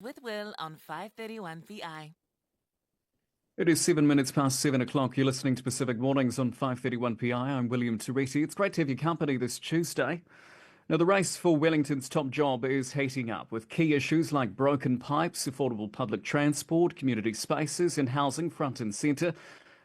with Will on 531 PI. It is 7 minutes past 7 o'clock. You're listening to Pacific Mornings on 531 PI. I'm William Terite. It's great to have your company this Tuesday. Now, the race for Wellington's top job is heating up with key issues like broken pipes, affordable public transport, community spaces and housing front and centre.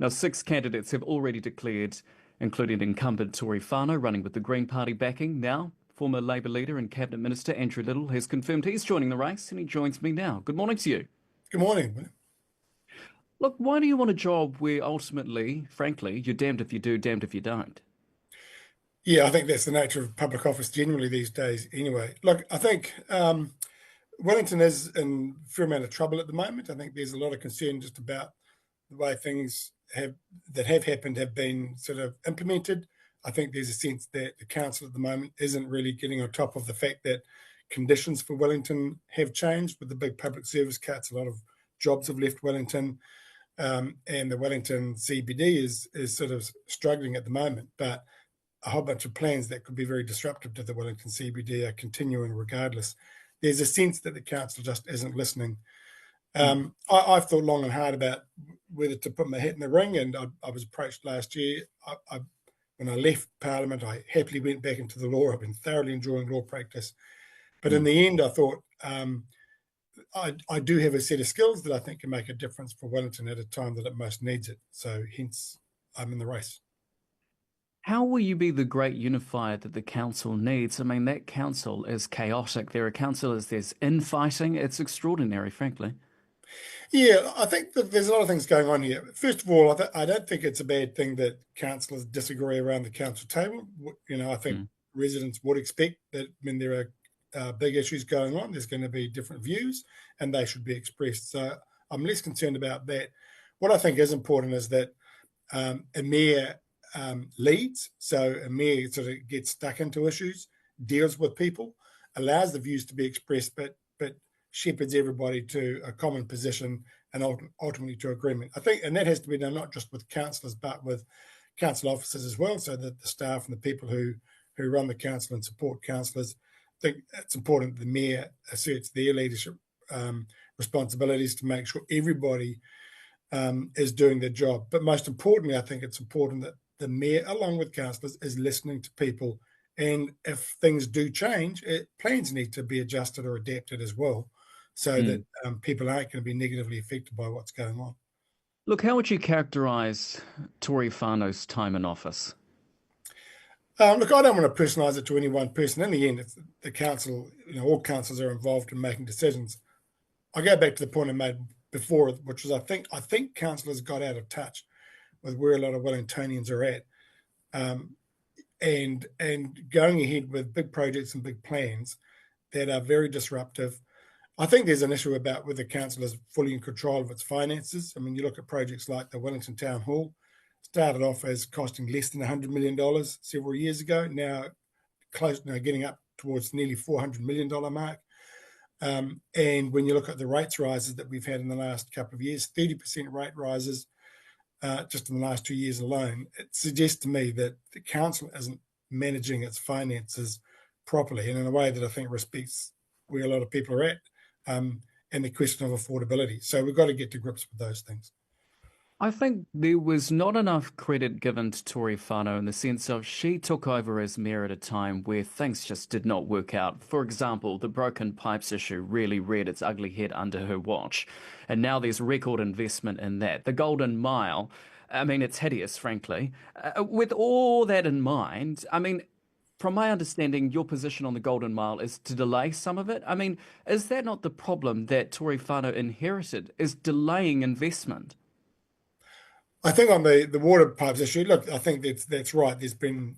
Now, 6 candidates have already declared, including incumbent Tory Whānau running with the Green Party backing. Now, former Labour leader and Cabinet Minister Andrew Little has confirmed he's joining the race, and he joins me now. Good morning to you. Good morning, William. Look, why do you want a job where ultimately, frankly, you're damned if you do, damned if you don't? Yeah, I think that's the nature of public office generally these days anyway. Look, I think Wellington is in a fair amount of trouble at the moment. I think there's a lot of concern just about the way things have happened have been sort of implemented. I think there's a sense that the council at the moment isn't really getting on top of the fact that conditions for Wellington have changed with the big public service cuts. A lot of jobs have left Wellington. And the Wellington CBD is sort of struggling at the moment, but a whole bunch of plans that could be very disruptive to the Wellington CBD are continuing regardless. There's a sense that the council just isn't listening. I've thought long and hard about whether to put my hat in the ring, and I was approached last year. When I left Parliament, I happily went back into the law. I've been thoroughly enjoying law practice. But in the end, I thought, I do have a set of skills that I think can make a difference for Wellington at a time that it most needs it. So hence, I'm in the race. How will you be the great unifier that the council needs? I mean, that council is chaotic. There are councillors, there's infighting. It's extraordinary, frankly. Yeah, I think that there's a lot of things going on here. First of all, I don't think it's a bad thing that councillors disagree around the council table. You know, I think residents would expect that when there are big issues going on, there's going to be different views and they should be expressed. So I'm less concerned about that. What I think is important is that a mayor leads. So a mayor sort of gets stuck into issues, deals with people, allows the views to be expressed, but shepherds everybody to a common position and ultimately to agreement. I think, and that has to be done not just with councillors, but with council officers as well, so that the staff and the people who run the council and support councillors think it's important that the mayor asserts their leadership responsibilities to make sure everybody is doing their job. But most importantly, I think it's important that the mayor, along with councillors, is listening to people. And if things do change, plans need to be adjusted or adapted as well, so that people aren't going to be negatively affected by what's going on. Look, how would you characterise Tory Whānau's time in office? Look, I don't want to personalise it to any one person. In the end, it's the council, all councils are involved in making decisions. I go back to the point I made before, which was I think councillors got out of touch with where a lot of Wellingtonians are at. And going ahead with big projects and big plans that are very disruptive. I think there's an issue about whether council is fully in control of its finances. I mean, you look at projects like the Wellington Town Hall, started off as costing less than $100 million several years ago, now getting up towards nearly $400 million mark. And when you look at the rates rises that we've had in the last couple of years, 30% rate rises just in the last 2 years alone, it suggests to me that the council isn't managing its finances properly and in a way that I think respects where a lot of people are at and the question of affordability. So we've got to get to grips with those things. I think there was not enough credit given to Tory Whānau in the sense of she took over as mayor at a time where things just did not work out. For example, the broken pipes issue really reared its ugly head under her watch. And now there's record investment in that. The Golden Mile, I mean, it's hideous, frankly. With all that in mind, I mean, from my understanding, your position on the Golden Mile is to delay some of it. I mean, is that not the problem that Tory Whānau inherited, is delaying investment? I think on the water pipes issue, look, I think that's right. There's been,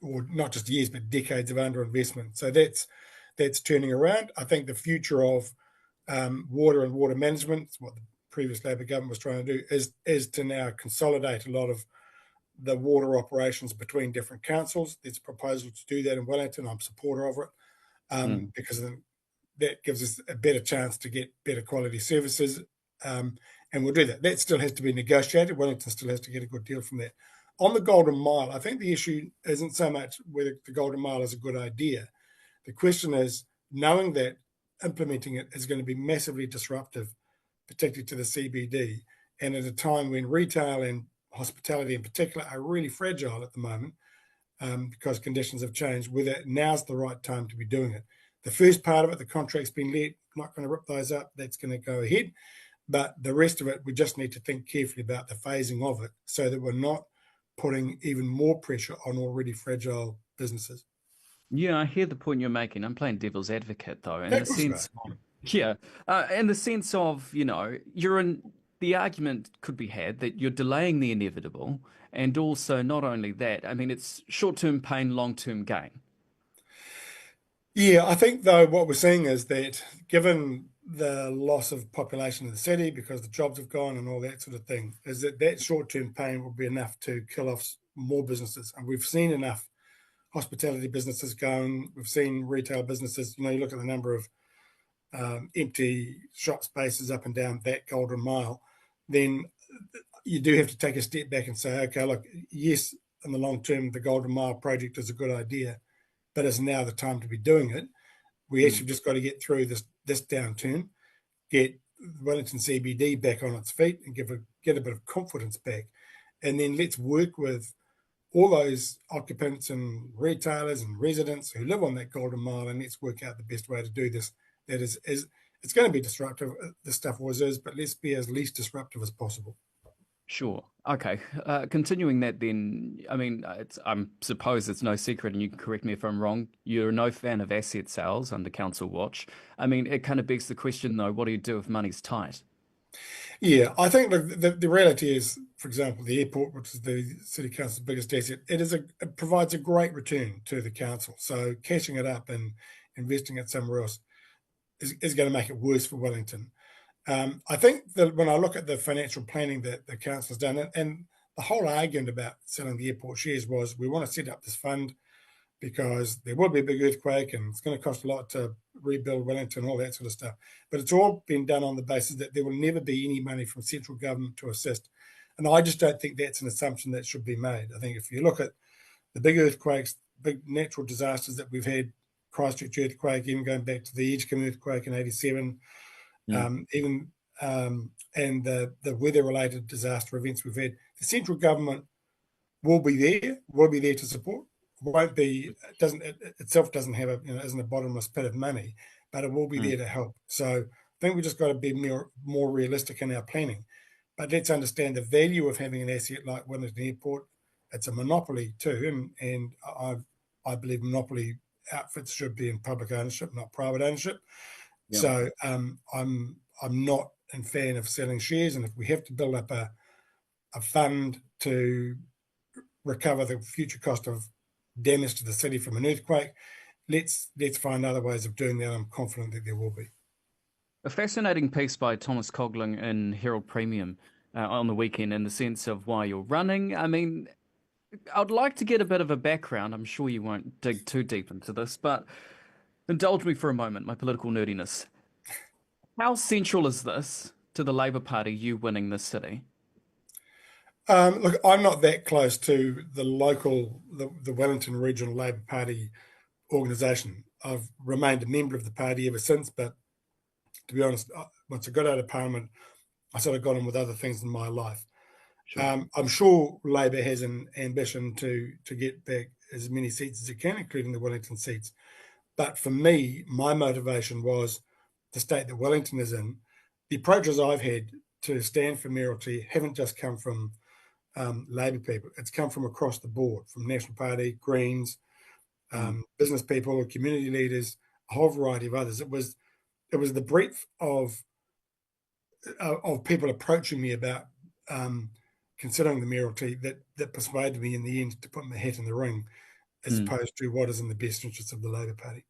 or not just years, but decades of underinvestment. So that's turning around. I think the future of water and water management, what the previous Labor government was trying to do, is to now consolidate a lot of the water operations between different councils. There's a proposal to do that in Wellington. I'm a supporter of it because that gives us a better chance to get better quality services. And we'll do that. That still has to be negotiated. Wellington still has to get a good deal from that. On the Golden Mile, I think the issue isn't so much whether the Golden Mile is a good idea. The question is, knowing that implementing it is going to be massively disruptive, particularly to the CBD, and at a time when retail and hospitality in particular are really fragile at the moment, because conditions have changed, whether now's the right time to be doing it. The first part of it, the contract's been let, not going to rip those up, that's going to go ahead. But the rest of it, we just need to think carefully about the phasing of it so that we're not putting even more pressure on already fragile businesses. Yeah, I hear the point you're making. I'm playing devil's advocate, though, in Yeah, the of course you are. sense of, yeah, in the sense of, you're in, the argument could be had that you're delaying the inevitable. And also, not only that, I mean, it's short-term pain, long-term gain. Yeah, I think, though, what we're seeing is that given the loss of population in the city because the jobs have gone and all that sort of thing, is that short-term pain will be enough to kill off more businesses. And we've seen enough hospitality businesses going. We've seen retail businesses. You look at the number of empty shop spaces up and down that Golden Mile, then you do have to take a step back and say, okay, look, yes, in the long term, the Golden Mile project is a good idea, but it's now the time to be doing it. We actually just got to get through this downturn, get Wellington CBD back on its feet and get a bit of confidence back. And then let's work with all those occupants and retailers and residents who live on that Golden Mile, and let's work out the best way to do this. That is it's going to be disruptive. This stuff always is, but let's be as least disruptive as possible. Sure. Okay. Continuing that then, I mean, I suppose it's no secret, and you can correct me if I'm wrong, you're no fan of asset sales under council watch. I mean, it kind of begs the question, though, what do you do if money's tight? Yeah, I think the reality is, for example, the airport, which is the City Council's biggest asset, it provides a great return to the council. So cashing it up and investing it somewhere else is going to make it worse for Wellington. I think that when I look at the financial planning that the council has done, and the whole argument about selling the airport shares was we want to set up this fund because there will be a big earthquake and it's going to cost a lot to rebuild Wellington, all that sort of stuff. But it's all been done on the basis that there will never be any money from central government to assist. And I just don't think that's an assumption that should be made. I think if you look at the big earthquakes, big natural disasters that we've had, Christchurch earthquake, even going back to the Edgecombe earthquake in '87, and the weather-related disaster events we've had, the central government will be there to support. Won't be, itself doesn't have isn't a bottomless pit of money, but it will be there to help. So I think we just got to be more realistic in our planning. But let's understand the value of having an asset like Wellington Airport. It's a monopoly too, and I believe monopoly outfits should be in public ownership, not private ownership. Yeah. So I'm not a fan of selling shares, and if we have to build up a fund to recover the future cost of damage to the city from an earthquake, let's find other ways of doing that. I'm confident that there will be. A fascinating piece by Thomas Cogling in Herald Premium on the weekend, in the sense of why you're running. I mean, I'd like to get a bit of a background. I'm sure you won't dig too deep into this, but indulge me for a moment, my political nerdiness. How central is this to the Labour Party, you winning this city? Look, I'm not that close to the Wellington Regional Labour Party organisation. I've remained a member of the party ever since, but to be honest, once I got out of Parliament, I sort of got on with other things in my life. Sure. I'm sure Labour has an ambition to get back as many seats as it can, including the Wellington seats. But for me, my motivation was the state that Wellington is in. The approaches I've had to stand for mayoralty haven't just come from Labour people. It's come from across the board, from National Party, Greens, business people, community leaders, a whole variety of others. It was the breadth of people approaching me about considering the mayoralty that persuaded me in the end to put my hat in the ring, as opposed to what is in the best interests of the Labour Party.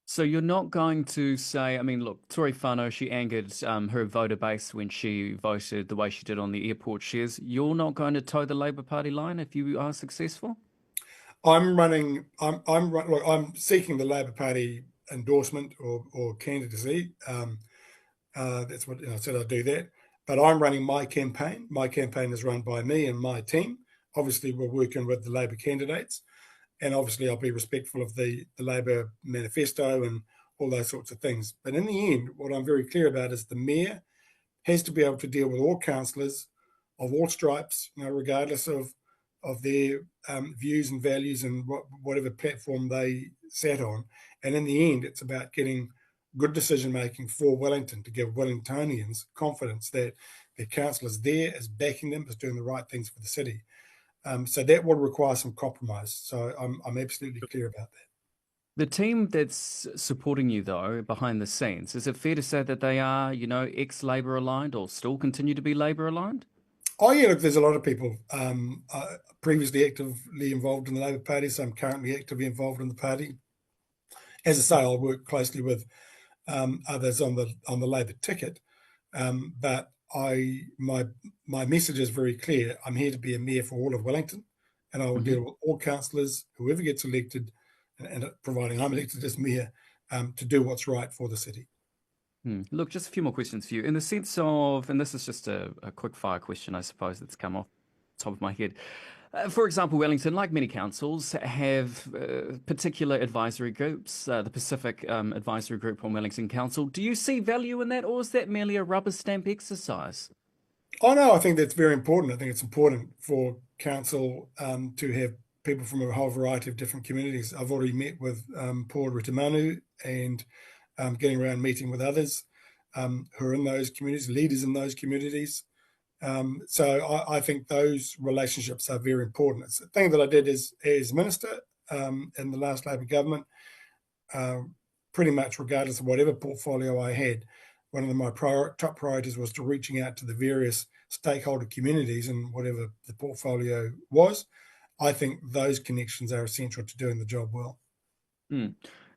So you're not going to say, I mean, look, Tory whānau, she angered her voter base when she voted the way she did on the airport shares. You're not going to toe the Labour Party line if you are successful? I'm seeking the Labour Party endorsement or candidacy. That's what I said I'd do that. But I'm running my campaign. My campaign is run by me and my team. Obviously, we're working with the Labour candidates. And obviously, I'll be respectful of the Labour manifesto and all those sorts of things. But in the end, what I'm very clear about is the mayor has to be able to deal with all councillors of all stripes, regardless of their views and values and whatever platform they sat on. And in the end, it's about getting good decision making for Wellington, to give Wellingtonians confidence that their councillors there is backing them, is doing the right things for the city. So that will require some compromise. So I'm absolutely clear about that. The team that's supporting you, though, behind the scenes, is it fair to say that they are, ex-Labour aligned or still continue to be Labour aligned? Oh, yeah, look, there's a lot of people previously actively involved in the Labour Party, so I'm currently actively involved in the party. As I say, I'll work closely with others on the Labour ticket, but my message is very clear. I'm here to be a mayor for all of Wellington, and I will deal with all councillors, whoever gets elected, and providing I'm elected as mayor, to do what's right for the city. Look, just a few more questions for you. In the sense of, and this is just a quick fire question, I suppose, that's come off the top of my head. For example, Wellington, like many councils, have particular advisory groups, the Pacific Advisory Group on Wellington Council. Do you see value in that, or is that merely a rubber stamp exercise? Oh, no, I think that's very important. I think it's important for council to have people from a whole variety of different communities. I've already met with Paul Ritamanu and getting around meeting with others who are in those communities, leaders in those communities. So I think those relationships are very important. It's the thing that I did as minister in the last Labour government, pretty much regardless of whatever portfolio I had. One of my top priorities was to reaching out to the various stakeholder communities and whatever the portfolio was. I think those connections are essential to doing the job well.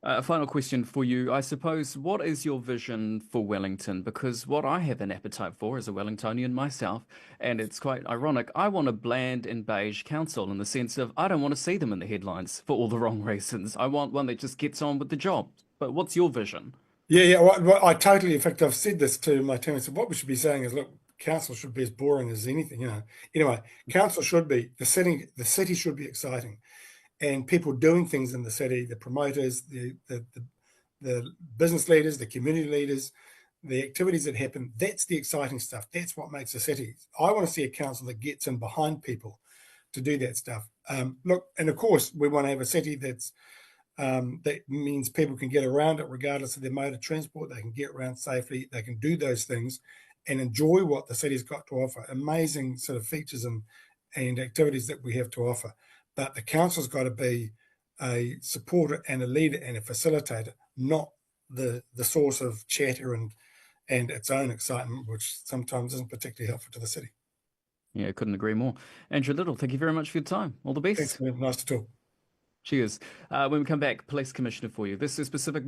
A final question for you, I suppose. What is your vision for Wellington? Because what I have an appetite for as a Wellingtonian myself, and it's quite ironic, I want a bland and beige council in the sense of I don't want to see them in the headlines for all the wrong reasons. I want one that just gets on with the job. But what's your vision? Yeah. Well, I totally, in fact, I've said this to my team. I said, what we should be saying is, look, council should be as boring as anything, Anyway, council should be, the city should be exciting. And people doing things in the city, the promoters, the business leaders, the community leaders, the activities that happen, that's the exciting stuff. That's what makes a city. I want to see a council that gets in behind people to do that stuff. Look, and of course, we want to have a city that means people can get around it regardless of their mode of transport. They can get around safely. They can do those things and enjoy what the city's got to offer. Amazing sort of features and activities that we have to offer. But the council's got to be a supporter and a leader and a facilitator, not the source of chatter and its own excitement, which sometimes isn't particularly helpful to the city. Yeah, couldn't agree more. Andrew Little, thank you very much for your time. All the best. Thanks, man. Nice to talk. Cheers. When we come back, Police Commissioner for you. This is Pacific